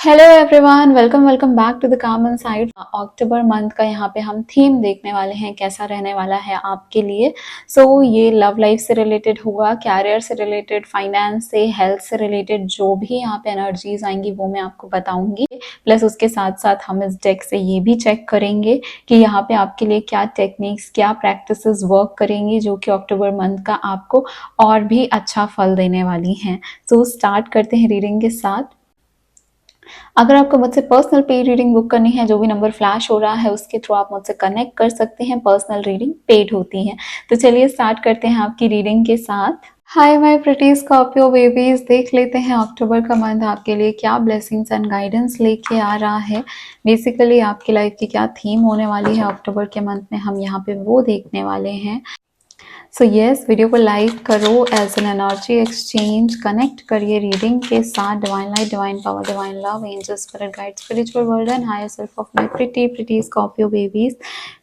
Hello everyone, welcome back to the calm inside. October month का यहाँ पे हम थीम देखने वाले हैं, कैसा रहने वाला है आपके लिए। ये लव लाइफ से रिलेटेड होगा, कैरियर से रिलेटेड, फाइनेंस से, हेल्थ से रिलेटेड जो भी यहाँ पे एनर्जीज आएंगी वो मैं आपको बताऊंगी। प्लस उसके साथ साथ हम इस डेक से ये भी चेक करेंगे कि यहाँ पे आपके लिए क्या टेक्निक्स, क्या प्रैक्टिसेस वर्क करेंगी जो कि अक्टूबर मंथ का आपको और भी अच्छा फल देने वाली हैं। स्टार्ट करते हैं रीडिंग के साथ। अगर आपको मुझसे पर्सनल पेड रीडिंग बुक करनी है, जो भी नंबर फ्लैश हो रहा है उसके थ्रू आप मुझसे कनेक्ट कर सकते हैं। पर्सनल रीडिंग पेड होती है। तो चलिए स्टार्ट करते हैं आपकी रीडिंग के साथ। Hi my pretty Scorpio babies, देख लेते हैं अक्टूबर का मंथ आपके लिए क्या ब्लेसिंग्स एंड गाइडेंस लेके आ रहा है। बेसिकली आपकी लाइफ की क्या थीम होने वाली है अक्टूबर के मंथ में, हम यहाँ पे वो देखने वाले हैं। वीडियो को लाइक करो as an energy exchange, connect करिए रीडिंग के साथ। Divine light, divine power, divine love, angel spirit guide, spiritual world and higher self of my pretty Scorpio babies.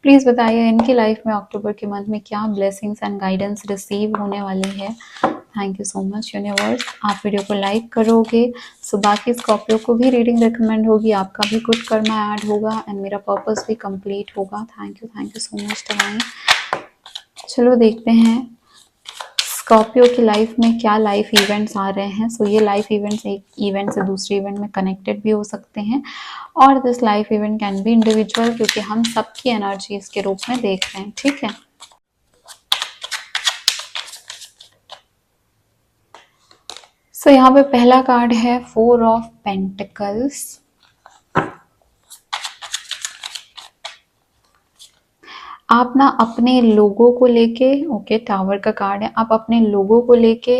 Please बताइए इनकी लाइफ में अक्टूबर के मंथ में क्या ब्लेसिंग्स एंड गाइडेंस रिसीव होने वाली है। Thank you so much universe. आप वीडियो को लाइक करोगे सो बाकी स्कॉर्पियो को भी रीडिंग रिकमेंड होगी, आपका भी गुड कर्मा ऐड होगा एंड मेरा पर्पस भी कंप्लीट होगा। Thank you so much divine. चलो देखते हैं स्कॉर्पियो की लाइफ में क्या लाइफ इवेंट्स आ रहे हैं। ये लाइफ इवेंट्स एक इवेंट से दूसरे इवेंट में कनेक्टेड भी हो सकते हैं और this life event can be individual, क्योंकि हम सबकी एनर्जी इसके रूप में देख रहे हैं। ठीक है, यहाँ पे पहला कार्ड है 4 ऑफ पेंटिकल्स। आप ना अपने लोगों को लेके, ओके टावर का कार्ड है, आप अपने लोगों को लेके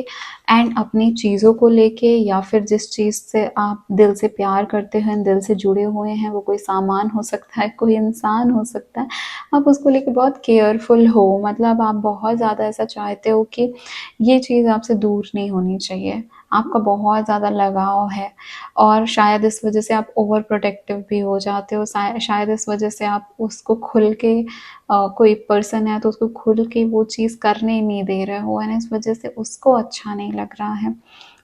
एंड अपनी चीज़ों को लेके, या फिर जिस चीज़ से आप दिल से प्यार करते हैं, दिल से जुड़े हुए हैं, वो कोई सामान हो सकता है, कोई इंसान हो सकता है, आप उसको लेके बहुत केयरफुल हो। मतलब आप बहुत ज़्यादा ऐसा चाहते हो कि ये चीज़ आपसे दूर नहीं होनी चाहिए, आपका बहुत ज़्यादा लगाव है और शायद इस वजह से आप ओवर प्रोटेक्टिव भी हो जाते हो। शायद इस वजह से आप उसको खुल के कोई पर्सन है तो उसको खुल के वो चीज़ करने नहीं दे रहे हो एंड इस वजह से उसको अच्छा नहीं लग रहा है।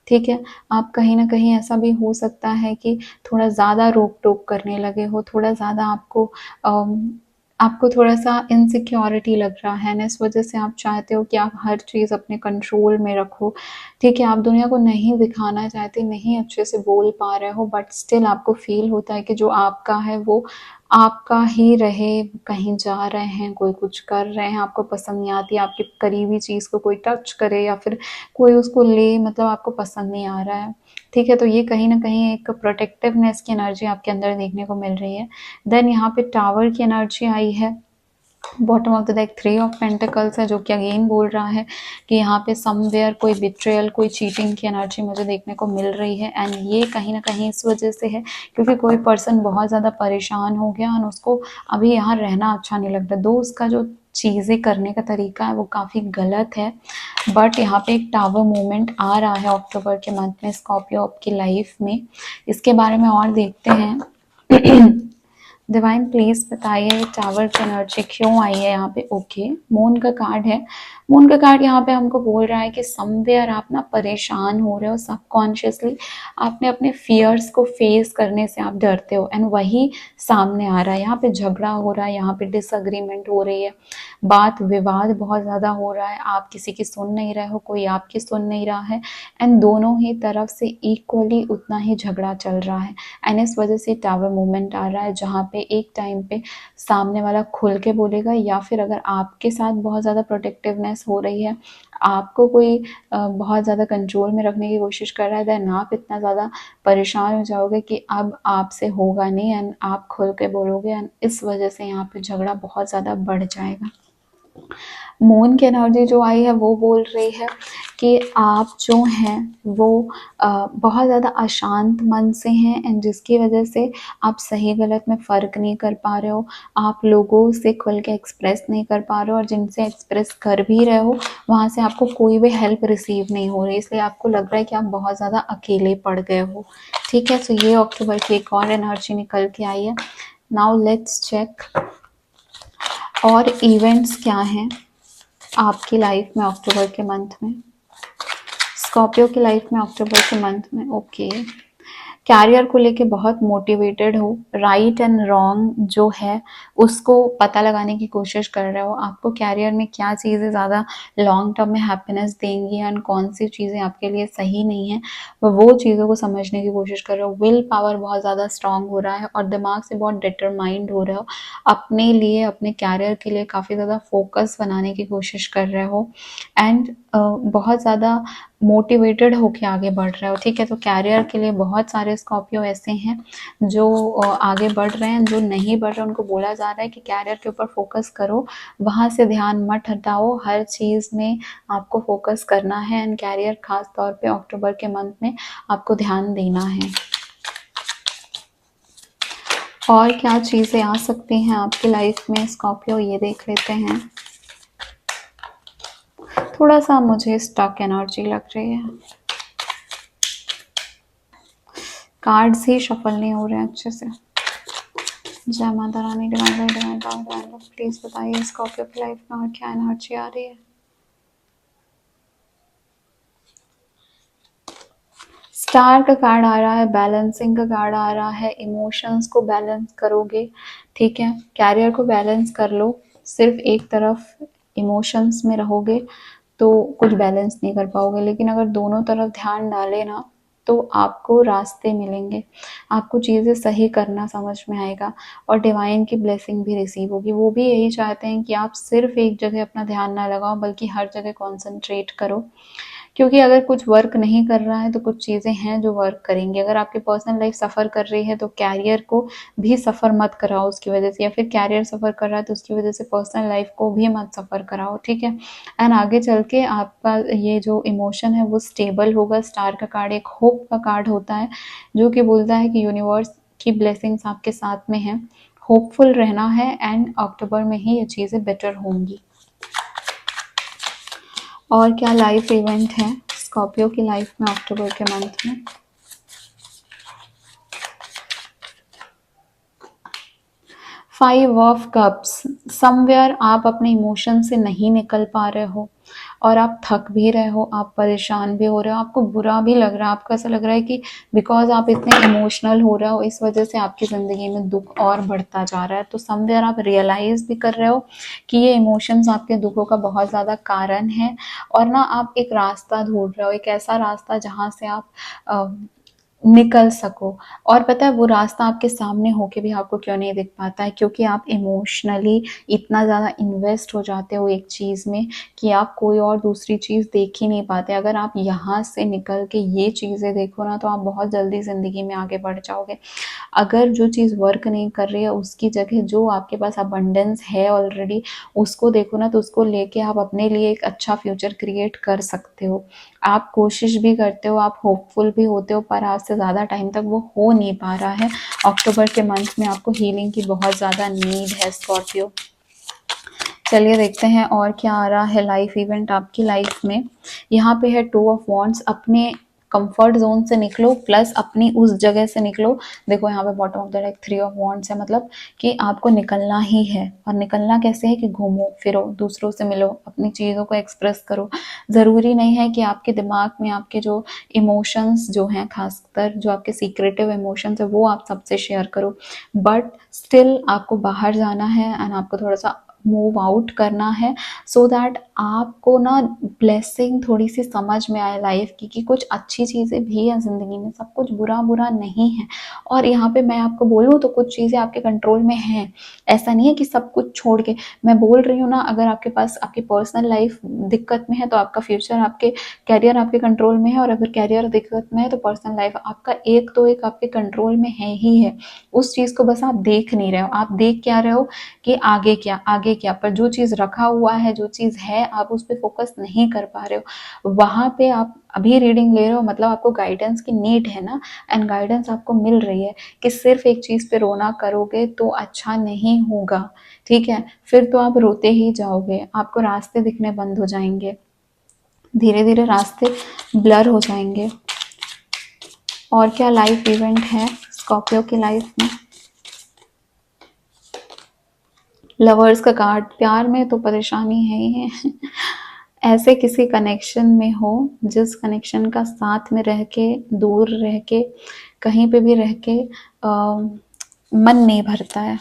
ठीक है, आप कहीं ना कहीं ऐसा भी हो सकता है कि थोड़ा ज़्यादा रोक टोक करने लगे हो, थोड़ा ज़्यादा आपको थोड़ा सा इनसिक्योरिटी लग रहा है ना, इस वजह से आप चाहते हो कि आप हर चीज़ अपने कंट्रोल में रखो। ठीक है, आप दुनिया को नहीं दिखाना चाहते, नहीं अच्छे से बोल पा रहे हो, बट स्टिल आपको फील होता है कि जो आपका है वो आपका ही रहे। कहीं जा रहे हैं, कोई कुछ कर रहे हैं, आपको पसंद नहीं आती, आपकी करीबी चीज़ को कोई टच करे या फिर कोई उसको ले, मतलब आपको पसंद नहीं आ रहा है। ठीक है, तो ये कहीं ना कहीं एक प्रोटेक्टिवनेस की एनर्जी आपके अंदर देखने को मिल रही है। देन यहाँ पे टावर की एनर्जी आई है। Bottom of the deck 3 of pentacles है, जो कि अगेन बोल रहा है कि यहाँ पे समवेयर कोई बिट्रेयल, कोई चीटिंग की एनर्जी मुझे देखने को मिल रही है एंड ये कहीं ना कहीं इस वजह से है क्योंकि कोई पर्सन बहुत ज़्यादा परेशान हो गया और उसको अभी यहाँ रहना अच्छा नहीं लगता। दो उसका जो चीज़ें करने का तरीका है वो काफ़ी गलत है, बट यहाँ पे एक टावर मूवमेंट आ रहा है अक्टूबर के मंथ में स्कॉर्पियो आपकी लाइफ में। इसके बारे में और देखते हैं। डिवाइन प्लीज बताइए टावर की एनर्जी क्यों आई है यहाँ पे। ओके, मून का कार्ड है। मून का कार्ड यहाँ पे हमको बोल रहा है कि समवेयर आप ना परेशान हो रहे हो सबकॉन्शियसली, आपने अपने फियर्स को फेस करने से आप डरते हो एंड वही सामने आ रहा है। यहाँ पे झगड़ा हो रहा है, यहाँ पे डिसअग्रीमेंट हो रही है, बात विवाद बहुत ज़्यादा हो रहा है, आप किसी की सुन नहीं रहे हो, कोई आपकी सुन नहीं रहा है एंड दोनों ही तरफ से इक्वली उतना ही झगड़ा चल रहा है एंड इस वजह से टावर मूवमेंट आ रहा है जहाँ पे एक टाइम पे सामने वाला खुल के बोलेगा, या फिर अगर आपके साथ बहुत ज़्यादा प्रोटेक्टिवनेस हो रही है, आपको कोई बहुत ज़्यादा कंट्रोल में रखने की कोशिश कर रहा है, देन आप इतना ज़्यादा परेशान हो जाओगे कि अब आपसे होगा नहीं एंड आप खुल के बोलोगे एंड इस वजह से यहाँ पे झगड़ा बहुत ज़्यादा बढ़ जाएगा। मून की एनर्जी जो आई है वो बोल रही है कि आप जो हैं वो बहुत ज़्यादा अशांत मन से हैं एंड जिसकी वजह से आप सही गलत में फ़र्क नहीं कर पा रहे हो, आप लोगों से खुल के एक्सप्रेस नहीं कर पा रहे हो और जिनसे एक्सप्रेस कर भी रहे हो वहाँ से आपको कोई भी हेल्प रिसीव नहीं हो रही, इसलिए आपको लग रहा है कि आप बहुत ज़्यादा अकेले पड़ गए हो। ठीक है, तो ये अक्टूबर की एक और एनर्जी निकल के आई है। नाउ लेट्स चेक और इवेंट्स क्या हैं आपकी लाइफ में अक्टूबर के मंथ में, स्कॉर्पियो की लाइफ में अक्टूबर के मंथ में। ओके, कैरियर को लेके बहुत मोटिवेटेड हो, राइट एंड रॉन्ग जो है उसको पता लगाने की कोशिश कर रहे हो। आपको कैरियर में क्या चीज़ें ज़्यादा लॉन्ग टर्म में हैप्पीनेस देंगी एंड कौन सी चीज़ें आपके लिए सही नहीं है, वो चीज़ों को समझने की कोशिश कर रहे हो। विल पावर बहुत ज़्यादा स्ट्रांग हो रहा है और दिमाग से बहुत डिटरमाइंड हो रहे हो। अपने लिए, अपने कैरियर के लिए काफ़ी ज़्यादा फोकस बनाने की कोशिश कर रहे हो एंड बहुत ज़्यादा मोटिवेटेड होके आगे बढ़ रहे हो। ठीक है, तो कैरियर के लिए बहुत सारे स्कॉर्पियो ऐसे हैं जो आगे बढ़ रहे हैं। जो नहीं बढ़ रहे उनको बोला जा रहा है कि कैरियर के ऊपर फोकस करो, वहाँ से ध्यान मत हटाओ, हर चीज़ में आपको फोकस करना है एंड कैरियर खास तौर पे अक्टूबर के मंथ में आपको ध्यान देना है। और क्या चीज़ें आ सकती हैं आपकी लाइफ में स्कॉर्पियो, ये देख लेते हैं। थोड़ा सा मुझे स्टक एनर्जी लग रही है, कार्ड्स ही शफल नहीं हो रहे हैं अच्छे से। जय माता रानी, डिवाइन प्लीज बताइए स्कॉर्पियो की लाइफ में और क्या एनर्जी आ रही है। स्टार का कार्ड आ रहा है, बैलेंसिंग का कार्ड आ रहा है, इमोशंस को बैलेंस करोगे। ठीक है, कैरियर को बैलेंस कर लो। सिर्फ एक तरफ इमोशंस में रहोगे तो कुछ बैलेंस नहीं कर पाओगे, लेकिन अगर दोनों तरफ ध्यान डाले ना तो आपको रास्ते मिलेंगे, आपको चीज़ें सही करना समझ में आएगा और डिवाइन की ब्लेसिंग भी रिसीव होगी। वो भी यही चाहते हैं कि आप सिर्फ एक जगह अपना ध्यान ना लगाओ बल्कि हर जगह कॉन्सेंट्रेट करो, क्योंकि अगर कुछ वर्क नहीं कर रहा है तो कुछ चीज़ें हैं जो वर्क करेंगी। अगर आपकी पर्सनल लाइफ सफ़र कर रही है तो कैरियर को भी सफ़र मत कराओ उसकी वजह से, या फिर कैरियर सफ़र कर रहा है तो उसकी वजह से पर्सनल लाइफ को भी मत सफ़र कराओ। ठीक है, एंड आगे चल के आपका ये जो इमोशन है वो स्टेबल होगा। स्टार का कार्ड एक होप का कार्ड होता है जो कि बोलता है कि यूनिवर्स की ब्लेसिंग्स आपके साथ में है, होपफुल रहना है एंड अक्टूबर में ही ये चीज़ें बेटर होंगी। और क्या लाइफ इवेंट है स्कॉर्पियो की लाइफ में अक्टूबर के मंथ में। 5 ऑफ कप्स, समवेयर आप अपने इमोशन से नहीं निकल पा रहे हो और आप थक भी रहे हो, आप परेशान भी हो रहे हो, आपको बुरा भी लग रहा है, आपको ऐसा लग रहा है कि बिकॉज आप इतने इमोशनल हो रहे हो इस वजह से आपकी ज़िंदगी में दुख और बढ़ता जा रहा है। तो समवेयर आप रियलाइज़ भी कर रहे हो कि ये इमोशंस आपके दुखों का बहुत ज़्यादा कारण है और ना आप एक रास्ता ढूंढ रहे हो, एक ऐसा रास्ता जहाँ से आप निकल सको। और पता है वो रास्ता आपके सामने होके भी आपको क्यों नहीं दिख पाता है, क्योंकि आप इमोशनली इतना ज़्यादा इन्वेस्ट हो जाते हो एक चीज़ में कि आप कोई और दूसरी चीज़ देख ही नहीं पाते। अगर आप यहाँ से निकल के ये चीज़ें देखो ना तो आप बहुत जल्दी ज़िंदगी में आगे बढ़ जाओगे। अगर जो चीज़ वर्क नहीं कर रही है उसकी जगह जो आपके पास अबंडेंस है ऑलरेडी उसको देखो ना, तो उसको लेके आप अपने लिए एक अच्छा फ्यूचर क्रिएट कर सकते हो। आप कोशिश भी करते हो, आप होपफुल भी होते हो, पर आज से ज़्यादा टाइम तक वो हो नहीं पा रहा है। अक्टूबर के मंथ में आपको हीलिंग की बहुत ज़्यादा नीड है स्कॉर्पियो। चलिए देखते हैं और क्या आ रहा है लाइफ इवेंट आपकी लाइफ में। यहाँ पे है 2 ऑफ वॉन्ड्स, अपने कंफर्ट जोन से निकलो प्लस अपनी उस जगह से निकलो। देखो यहाँ पे bottom of the deck 3 of wands है, मतलब कि आपको निकलना ही है। और निकलना कैसे है कि घूमो फिरो, दूसरों से मिलो, अपनी चीज़ों को एक्सप्रेस करो। ज़रूरी नहीं है कि आपके दिमाग में आपके जो इमोशंस जो हैं, खासकर जो आपके सीक्रेटिव इमोशंस है वो आप सबसे शेयर करो, बट स्टिल आपको बाहर जाना है एंड आपको थोड़ा सा मूव आउट करना है सो दैट आपको ना ब्लेसिंग थोड़ी सी समझ में आए लाइफ की कि कुछ अच्छी चीज़ें भी हैं ज़िंदगी में, सब कुछ बुरा बुरा नहीं है। और यहाँ पे मैं आपको बोलूँ तो कुछ चीज़ें आपके कंट्रोल में हैं, ऐसा नहीं है कि सब कुछ छोड़ के। मैं बोल रही हूँ ना, अगर आपके पास आपकी पर्सनल लाइफ दिक्कत में है तो आपका फ्यूचर, आपके कैरियर आपके कंट्रोल में है, और अगर कैरियर दिक्कत में है तो पर्सनल लाइफ आपका एक तो एक आपके कंट्रोल में है ही है। उस चीज़ को बस आप देख नहीं रहे हो, आप देख क्या रहे हो कि आगे क्या आगे क्या, पर जो चीज़ रखा हुआ है, जो चीज़ है, आप उस पर फोकस नहीं कर पा रहे हो। वहाँ पे आप अभी रीडिंग ले रहे हो, मतलब आपको गाइडेंस की नीड है ना, एंड गाइडेंस आपको मिल रही है कि सिर्फ एक चीज़ पे रोना करोगे तो अच्छा नहीं होगा। ठीक है, फिर तो आप रोते ही जाओगे, आपको रास्ते दिखने बंद हो जाएंगे, धीरे धीरे रास्ते ब्लर हो जाएंगे। और क्या लाइफ इवेंट है स्कॉर्पियो की लाइफ में। लवर्स का कार्ड, प्यार में तो परेशानी है ही है। ऐसे किसी कनेक्शन में हो जिस कनेक्शन का साथ में रह के दूर रह के कहीं पे भी रह के मन नहीं भरता है।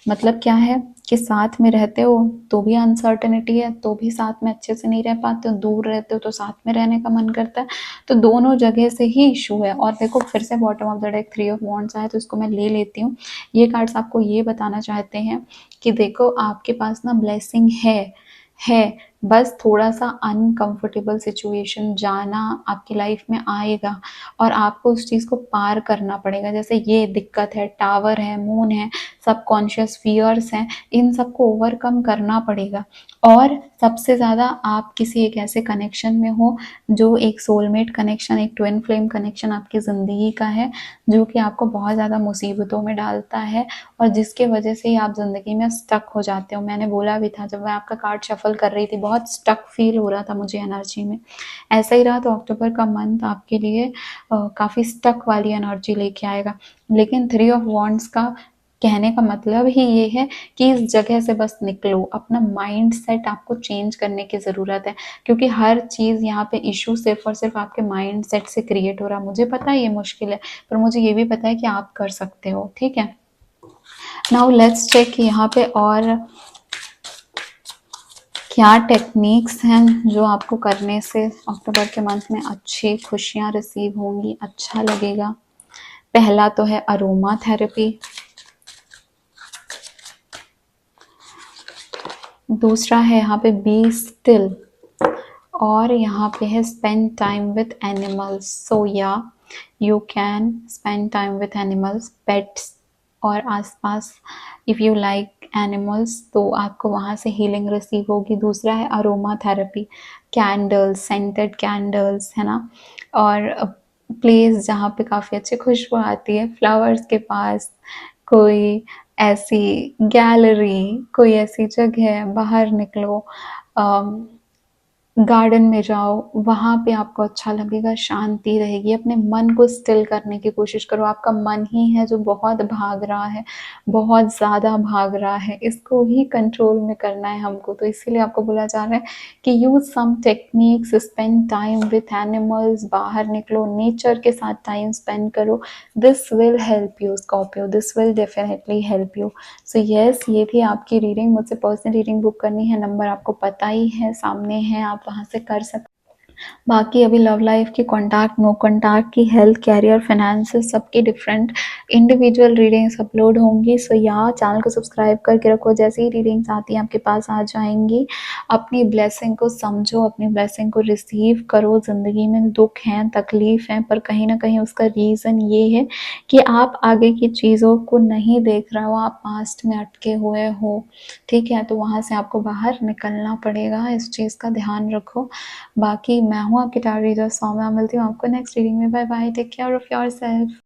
मतलब क्या है कि साथ में रहते हो तो भी अनसर्टेनिटी है, तो भी साथ में अच्छे से नहीं रह पाते हो, दूर रहते हो तो साथ में रहने का मन करता है। तो दोनों जगह से ही इशू है। और देखो फिर से bottom of the deck 3 of wands आए, तो इसको मैं ले लेती हूँ। ये कार्ड्स आपको ये बताना चाहते हैं कि देखो आपके पास ना ब्लेसिंग है, बस थोड़ा सा अनकंफर्टेबल सिचुएशन जाना आपकी लाइफ में आएगा और आपको उस चीज़ को पार करना पड़ेगा। जैसे ये दिक्कत है, टावर है, मून है, सबकॉन्शियस फियर्स हैं, इन सबको ओवरकम करना पड़ेगा। और सबसे ज़्यादा आप किसी एक ऐसे कनेक्शन में हो जो एक सोलमेट कनेक्शन, एक ट्विन फ्लेम कनेक्शन आपकी ज़िंदगी का है, जो कि आपको बहुत ज़्यादा मुसीबतों में डालता है और जिसके वजह से ही आप ज़िंदगी में स्टक हो जाते हो। मैंने बोला भी था जब मैं आपका कार्ड शफल कर रही थी, बहुत स्टक फील हो रहा था मुझे एनर्जी में। ऐसा ही रहा तो अक्टूबर का मंथ आपके लिए काफ़ी स्टक वाली एनर्जी लेके आएगा। लेकिन 3 ऑफ वॉन्ड्स का कहने का मतलब ही ये है कि इस जगह से बस निकलो। अपना माइंड सेट आपको चेंज करने की ज़रूरत है, क्योंकि हर चीज़ यहाँ पे इशू सिर्फ और सिर्फ आपके माइंड सेट से क्रिएट हो रहा है। मुझे पता है ये मुश्किल है, पर मुझे ये भी पता है कि आप कर सकते हो। ठीक है, नाउ लेट्स चेक यहाँ पे और क्या टेक्निक्स हैं जो आपको करने से अक्टूबर के मंथ में अच्छी खुशियाँ रिसीव होंगी, अच्छा लगेगा। पहला तो है अरोमा थेरेपी, दूसरा है यहाँ पे बी स्टिल, और यहाँ पे है स्पेंड टाइम विथ एनिमल्स। सो या you can spend time with animals, pets और आसपास इफ़ यू लाइक एनिमल्स तो आपको वहाँ से हीलिंग रिसीव होगी। दूसरा है aroma therapy, candles, scented candles, है ना, और प्लेस जहाँ पे काफ़ी अच्छी खुशबू आती है, फ्लावर्स के पास, कोई ऐसी गैलरी, कोई ऐसी जगह, बाहर निकलो, गार्डन में जाओ, वहाँ पे आपको अच्छा लगेगा, शांति रहेगी। अपने मन को स्टिल करने की कोशिश करो। आपका मन ही है जो बहुत भाग रहा है, बहुत ज़्यादा भाग रहा है, इसको ही कंट्रोल में करना है हमको। तो इसीलिए आपको बोला जा रहा है कि use some techniques, spend time with animals, बाहर निकलो, नेचर के साथ टाइम स्पेंड करो। This will help you Scorpio, this will definitely help you. So yes, ये थी आपकी रीडिंग। मुझसे पर्सनल रीडिंग बुक करनी है, नंबर आपको पता ही है, सामने है, आप वहाँ से कर सकते। बाकी अभी लव लाइफ की कॉन्टैक्ट, नो कॉन्टैक्ट की, हेल्थ, कैरियर, फाइनेंसेस, सबकी डिफरेंट इंडिविजुअल रीडिंग्स अपलोड होंगी। सो यहाँ चैनल को सब्सक्राइब करके रखो, जैसे ही रीडिंग्स आती हैं आपके पास आ जाएंगी। अपनी ब्लेसिंग को समझो, अपनी ब्लेसिंग को रिसीव करो। ज़िंदगी में दुख हैं, तकलीफ हैं, पर कहीं ना कहीं उसका रीज़न ये है कि आप आगे की चीज़ों को नहीं देख रहे हो, आप पास्ट में अटके हुए हो। ठीक है, तो वहाँ से आपको बाहर निकलना पड़ेगा, इस चीज़ का ध्यान रखो। बाकी मैं हूँ आपकी टार रीडर सौम्या, मिलती हूँ आपको नेक्स्ट रीडिंग में। Bye bye, take care of yourself.